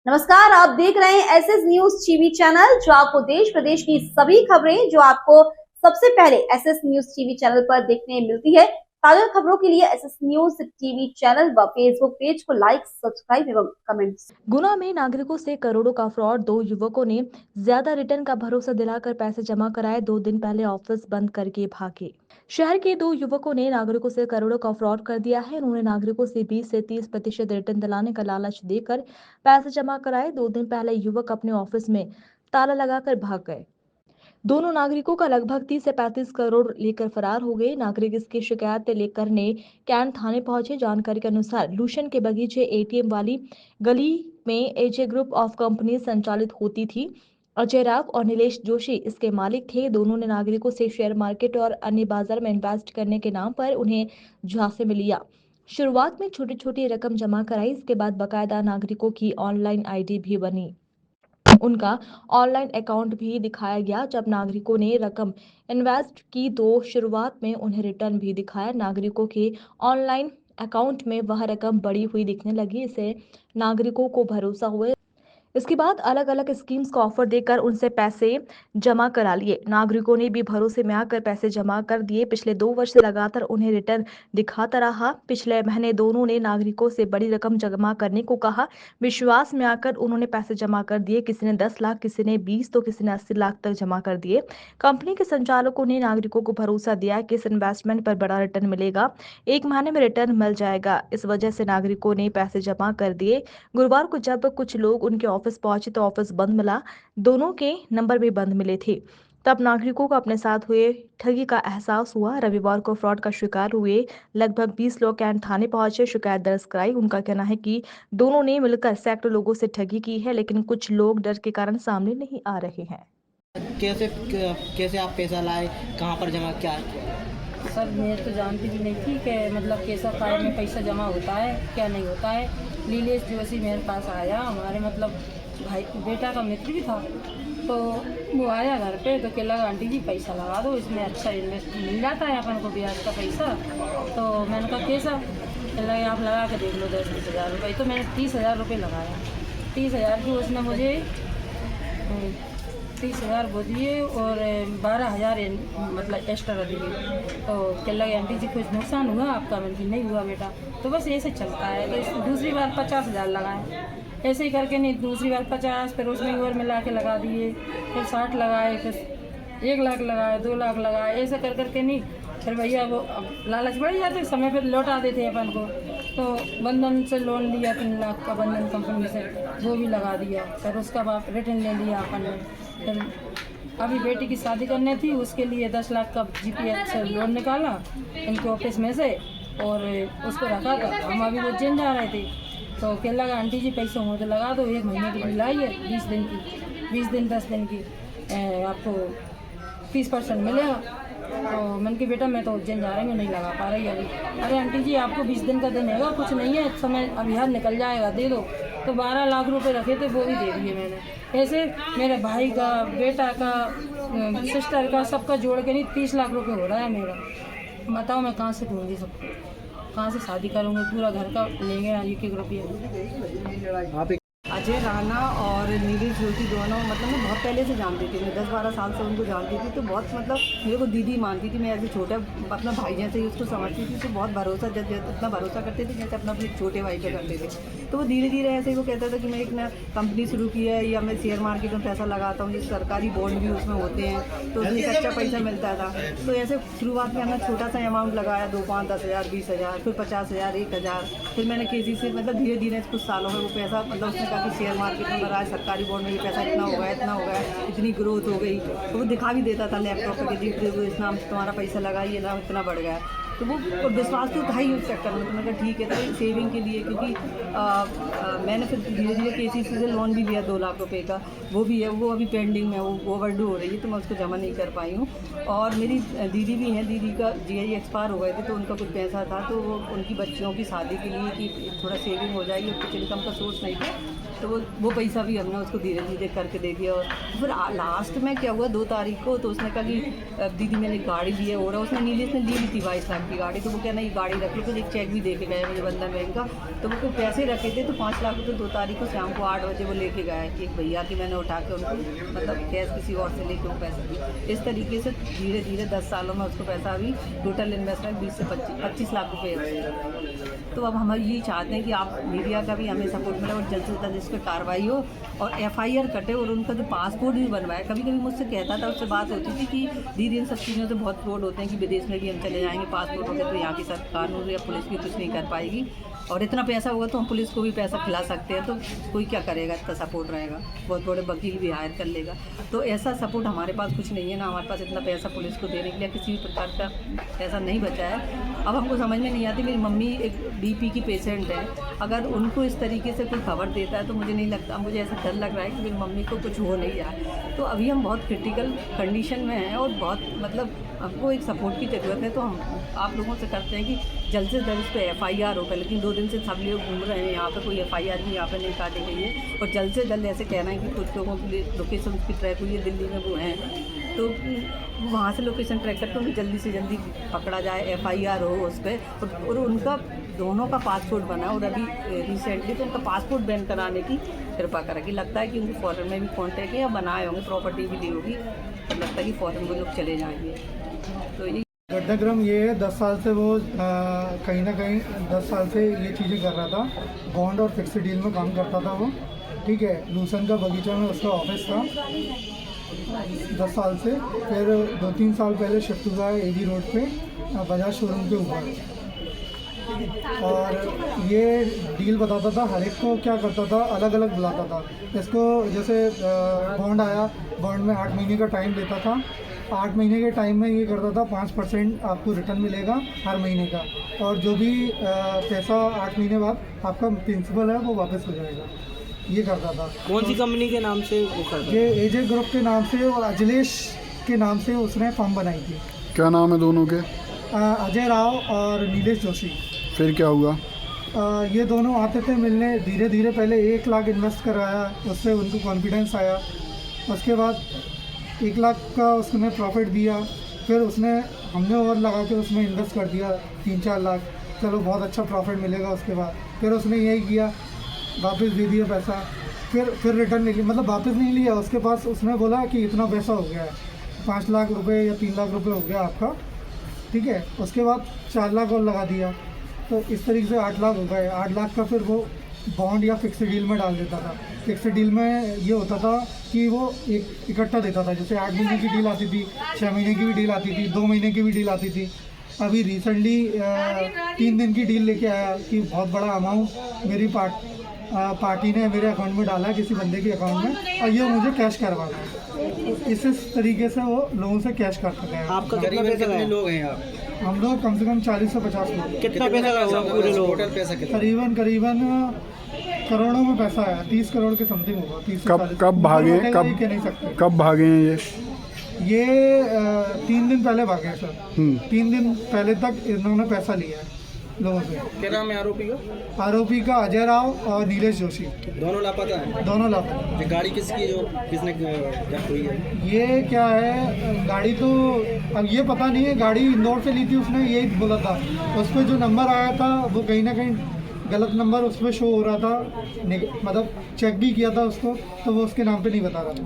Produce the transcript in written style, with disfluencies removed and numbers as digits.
नमस्कार, आप देख रहे हैं एसएस न्यूज टीवी चैनल, जो आपको देश प्रदेश की सभी खबरें जो आपको सबसे पहले एसएस न्यूज टीवी चैनल पर देखने मिलती है। ताजा खबरों के लिए एसएस न्यूज टीवी चैनल व फेसबुक पेज को लाइक, सब्सक्राइब एवं कमेंट्स। गुना में नागरिकों से करोड़ों का फ्रॉड। 2 युवकों ने ज्यादा रिटर्न का भरोसा दिलाकर पैसे जमा कराए। 2 दिन पहले ऑफिस बंद करके भागे। शहर के 2 युवकों ने नागरिकों से करोड़ों का फ्रॉड कर दिया है। उन्होंने नागरिकों से 20 से 30% रिटर्न दिलाने का लालच देकर पैसे जमा कराए। 2 दिन पहले युवक अपने ऑफिस में ताला लगाकर भाग गए। दोनों नागरिकों का लगभग 30 से 35 करोड़ लेकर फरार हो गए। नागरिक इसकी शिकायत लेकर ने कैंट थाने पहुंचे। जानकारी के अनुसार लूशन के बगीचे एटीएम वाली गली में एजे ग्रुप ऑफ कंपनी संचालित होती थी। अजय राव और नीलेश जोशी इसके मालिक थे। दोनों ने नागरिकों से शेयर मार्केट और अन्य बाजार में इन्वेस्ट करने के नाम पर उन्हें झांसे में लिया। शुरुआत में छोटी छोटी रकम जमा कराई। इसके बाद बाकायदा नागरिकों की ऑनलाइन आईडी भी बनी, उनका ऑनलाइन अकाउंट भी दिखाया गया। जब नागरिकों ने रकम इन्वेस्ट की तो शुरुआत में उन्हें रिटर्न भी दिखाया। नागरिकों के ऑनलाइन अकाउंट में वह रकम बढ़ी हुई दिखने लगी। इससे नागरिकों को भरोसा हुआ। इसके बाद अलग अलग स्कीम्स का ऑफर देकर उनसे पैसे जमा करा लिए। नागरिकों ने भी भरोसे में आकर पैसे जमा कर दिए। पिछले 2 वर्ष से लगातार उन्हें रिटर्न दिखाता रहा। पिछले महीने दोनों ने नागरिकों से बड़ी रकम जमा करने को कहा। विश्वास में आकर उन्होंने पैसे जमा कर दिए। किसी ने 10 लाख, किसी ने 20 तो किसी ने 80 लाख तक जमा कर दिए। कंपनी के संचालकों ने नागरिकों को भरोसा दिया कि इस इन्वेस्टमेंट पर बड़ा रिटर्न मिलेगा, 1 महीने में रिटर्न मिल जाएगा। इस वजह से नागरिकों ने पैसे जमा कर दिए। गुरुवार को जब कुछ लोग उनके ऑफिस पहुंचे तो ऑफिस बंद मिला। दोनों के नंबर भी बंद मिले थे। तब नागरिकों को अपने साथ हुए ठगी का एहसास हुआ। रविवार को फ्रॉड का शिकार हुए लगभग 20 लोग कैंट थाने पहुंचे, शिकायत दर्ज कराई। उनका कहना है कि दोनों ने मिलकर सैकड़ों लोगों से ठगी की है, लेकिन कुछ लोग डर के कारण सामने नहीं आ रहे हैं। कैसे कैसे आप पैसा लाए, कहाँ पर जमा क्या है? सर मैं तो जानती भी नहीं थी कि मतलब कैसा कार्ड में पैसा जमा होता है, क्या नहीं होता है। नीलेश जोशी मेरे पास आया, हमारे मतलब भाई बेटा का मित्र भी था, तो वो आया घर पे तो कह लगा आंटी जी पैसा लगा दो, इसमें अच्छा इन्वेस्ट मिल जाता है अपन को ब्याज का पैसा। तो मैंने कहा कैसा? कह लगे आप लगा के देख लो 10-20 हज़ार रुपये। तो मैंने 30,000 रुपये लगाया। 30,000 की उसने मुझे 30,000 वो दिए और 12,000 मतलब एक्स्ट्रा दिए। तो कह लगे आंटी जी कुछ नुकसान हुआ आपका? मैंने नहीं हुआ बेटा। तो बस ऐसे चलता है। तो दूसरी बार 50,000 लगाए, ऐसे ही करके नहीं, दूसरी बार 50, फिर उसमें और मिला के लगा दिए, फिर 60 लगाए, फिर 1 लाख लगाए, 2 लाख लगाए, ऐसे कर करके नहीं। फिर भैया वो लालच बढ़ जाते, समय पर लौटा देते अपन को। तो बंधन से लोन लिया 3 लाख का, बंधन कंपनी से, वो भी लगा दिया। फिर उसका बाद रिटर्न ले लिया अपन ने। फिर अभी बेटी की शादी करनी थी, उसके लिए 10 लाख का जीपीएफ से लोन निकाला इनके ऑफिस में से और उसको रखा था। हम अभी उज्जैन जा रहे थे तो कह लगा आंटी जी पैसे हो तो लगा दो, 1 महीने की बिल आई है, 20 दिन की, 20 दिन 10 दिन की, आपको 30% मिलेगा। तो मैंने कहा बेटा मैं तो उज्जैन जा रही हूँ, नहीं लगा पा रही अभी। अरे आंटी जी आपको 20 दिन का दिन है, कुछ नहीं है, समय अभी हाथ निकल जाएगा, दे दो। तो 12 लाख रुपए रखे थे, वो भी दे दिए मैंने। ऐसे मेरे भाई का, बेटा का, सिस्टर का, सबका जोड़ के नहीं 30 लाख रुपए हो रहा है मेरा। बताओ मैं कहाँ से दूँगी सबको, कहाँ से शादी करूँगी? पूरा घर का लेंगे एक रुपये। अजय राणा और नीलेश जोशी दोनों मतलब मैं बहुत पहले से जानती थी। मैं 10-12 साल से उनको जानती थी, तो बहुत मतलब मेरे को दीदी मानती थी। मैं ऐसे छोटा अपना भाई जैसे ही उसको समझती थी, तो बहुत भरोसा इतना भरोसा करते थे जैसे अपना अपने छोटे भाई पे करते थे। तो वो धीरे धीरे ऐसे ही वो कहता था कि मैं एक ना कंपनी शुरू की है या मैं शेयर मार्केट में पैसा लगाता हूँ, जिस सरकारी बॉन्ड भी उसमें होते हैं, तो उसमें एक अच्छा पैसा मिलता था। तो ऐसे शुरुआत में हमने छोटा सा अमाउंट लगाया, 2, 5, 10 हज़ार, 20 हज़ार, फिर 50,000, 1,000। फिर मैंने किसी से मतलब धीरे धीरे कुछ सालों में वो पैसा मतलब उसने कहा कि शेयर मार्केट में भरा है, सरकारी बॉन्ड में भी पैसा इतना हो गया, इतना हो गया, इतनी ग्रोथ हो गई। तो वो दिखा भी देता था लैपटॉप पे कि देखो इतना तुम्हारा पैसा लगाइए ना, इतना बढ़ गया। तो वो विश्वास तो था ही उस चक्कर में। तो मैंने कहा ठीक है, तो सेविंग के लिए, क्योंकि मैंने फिर धीरे धीरे केसीसी से लोन भी लिया 2 लाख रुपए का, वो भी है, वो अभी पेंडिंग में, वो ओवरड्यू हो रही है, तो मैं उसको जमा नहीं कर पाई हूँ। और मेरी दीदी भी हैं, दीदी का जीआई एक्सपायर हो गए थे, तो उनका कुछ पैसा था, तो वो उनकी बच्चियों की शादी के लिए कि थोड़ा सेविंग हो जाएगी, कुछ इनकम का सोर्स नहीं था, तो वो पैसा भी हमने उसको धीरे धीरे करके दे दिया। और फिर लास्ट में क्या हुआ, 2 तारीख को, तो उसने कहा कि दीदी मैंने गाड़ी ली है, हो रहा, उसने नीलेश ने ली थी 22 लाख की गाड़ी, तो वो क्या नहीं गाड़ी रख लो, कुछ एक चेक भी दे के गए मुझे बंधन बैंक का, तो वो पैसे रखे थे, तो 5 लाख रुपये 2 तारीख को शाम को 8 बजे वो लेके गए एक भैया की, मैंने उठा के उनको मतलब कैश किसी और से लेके वो पैसा दिया। इस तरीके से धीरे धीरे 10 सालों में उसको पैसा अभी टोटल इन्वेस्टमेंट 20 से 25 लाख रुपये है। तो अब हम यही चाहते हैं कि आप मीडिया का भी हमें सपोर्ट मिले और जल्द से जल्द इस पर कार्रवाई हो और FIR कटे और उनका जो पासपोर्ट भी बनवाए। कभी कभी मुझसे कहता था, उससे बात होती थी कि दीदी इन सब चीज़ों से बहुत फ्रॉड होते हैं कि विदेश में भी हम चले जाएंगे, पासपोर्ट हो गया तो यहाँ की सरकार या पुलिस भी कुछ नहीं कर पाएगी, और इतना पैसा होगा तो हम पुलिस को भी पैसा खिला सकते हैं, तो कोई क्या करेगा, इतना सपोर्ट रहेगा, बहुत बड़े वकील भी हायर कर लेगा। तो ऐसा सपोर्ट हमारे पास कुछ नहीं है ना, हमारे पास इतना पैसा पुलिस को देने के लिए किसी भी प्रकार का पैसा नहीं बचा है। अब हमको समझ में नहीं आती, मेरी मम्मी एक BP की पेशेंट है, अगर उनको इस तरीके से कोई खबर देता है तो मुझे नहीं लगता, मुझे ऐसा डर लग रहा है कि मेरी मम्मी को कुछ हो नहीं रहा है। तो अभी हम बहुत क्रिटिकल कंडीशन में हैं और बहुत मतलब हमको एक सपोर्ट की ज़रूरत है। तो हम आप लोगों से करते हैं कि जल्द से जल्द इस पर FIR होगा, लेकिन 2 दिन से सब लोग घूम रहे हैं, यहाँ पे कोई FIR भी यहाँ पे नहीं काटी गई है, और जल्द से जल्द ऐसे कहना है कि कुछ लोगों की लोकेशन की ट्रैक हुई है, दिल्ली में वो हैं, तो वहाँ से लोकेशन ट्रैक करके उन्हें जल्दी से जल्दी पकड़ा जाए, FIR हो उस पर, और उनका दोनों का पासपोर्ट बना, और अभी रिसेंटली तो उनका पासपोर्ट बैन कराने की कृपा करेगी। लगता है कि उनको फॉरेन में भी कॉन्टैक्ट है या बनाए होंगे, प्रॉपर्टी भी ली होगी, तो लगता है कि फॉरेन वो लोग चले जाएंगे। तो ये घटनाक्रम ये है, 10 साल से वो कहीं ना कहीं 10 साल से ये चीज़ें कर रहा था, बॉन्ड और फिक्स डील में काम करता था वो, ठीक है। लूसन का बगीचा में उसका ऑफिस था 10 साल से। फिर 2-3 साल पहले शिफ्ट हुआ है AG रोड पे बजाज शोरूम के ऊपर, और ये डील बताता था, हर एक को क्या करता था, अलग अलग बुलाता था इसको। जैसे बॉन्ड आया, बॉन्ड में 8 महीने का टाइम लेता था, 8 महीने के टाइम में ये करता था 5% आपको रिटर्न मिलेगा हर महीने का, और जो भी पैसा 8 महीने बाद आपका प्रिंसिपल है वो वापस हो जाएगा, ये करता था। कौन सी कंपनी के नाम से वो करता? ये AJ ग्रुप के नाम से और अजलेश के नाम से उसने फर्म बनाई थी। क्या नाम है दोनों के? अजय राव और नीलेश जोशी। फिर क्या हुआ? ये दोनों आते थे मिलने, धीरे धीरे पहले 1 लाख इन्वेस्ट कराया, उससे उनको कॉन्फिडेंस आया, उसके बाद 1 लाख का उसने प्रॉफिट दिया, फिर हमने और लगा के उसमें इन्वेस्ट कर दिया 3-4 लाख, चलो बहुत अच्छा प्रॉफिट मिलेगा। उसके बाद फिर उसने यही किया, वापस दे दिया पैसा, फिर रिटर्न नहीं लिया, मतलब वापस नहीं लिया उसके पास। उसने बोला कि इतना पैसा हो गया है, 5 लाख रुपए या 3 लाख रुपए हो गया आपका, ठीक है। उसके बाद 4 लाख और लगा दिया, तो इस तरीके से 8 लाख हो गए। 8 लाख का फिर वो बॉन्ड या फिक्स डील में डाल देता था। फिक्स डील में ये होता था कि वो एक इकट्ठा देता था, जैसे 8 महीने की डील आती थी, 6 महीने की भी डील आती थी, 2 महीने की भी डील आती थी। अभी रिसेंटली 3 दिन की डील लेके आया कि बहुत बड़ा अमाउंट मेरी पार्टी ने मेरे अकाउंट में डाला है, किसी बंदे के अकाउंट में, और ये मुझे कैश करवाना है। इस तरीके से वो लोगों से कैश करते हैं। आपका कितने लोग हैं आप? हम लोग कम से कम 40 से 50 लोग। कितना पैसा लगा पूरे लोग? टोटल पैसा कितना? करीबन करोड़ों में पैसा आया, 30 करोड़ के समथिंग होगा। 30 से 40। कब भागे? कब भागे हैं ये? 3 दिन पहले भागे सर। 3 दिन पहले तक इन्होंने पैसा लिया है लोगों से। क्या नाम है आरोपी का? आरोपी का अजय राव और नीलेश जोशी। दोनों लापता हैं? दोनों लापता। गाड़ी किसकी, जो किसने जब्त हुई है? ये क्या है, गाड़ी तो अब ये पता नहीं है, गाड़ी इंदौर से ली थी उसने, यही बोला था। उस पर जो नंबर आया था वो कहीं ना कहीं गलत नंबर उस पर शो हो रहा था, मतलब चेक भी किया था उसको, तो वो उसके नाम पे नहीं बता रहा था।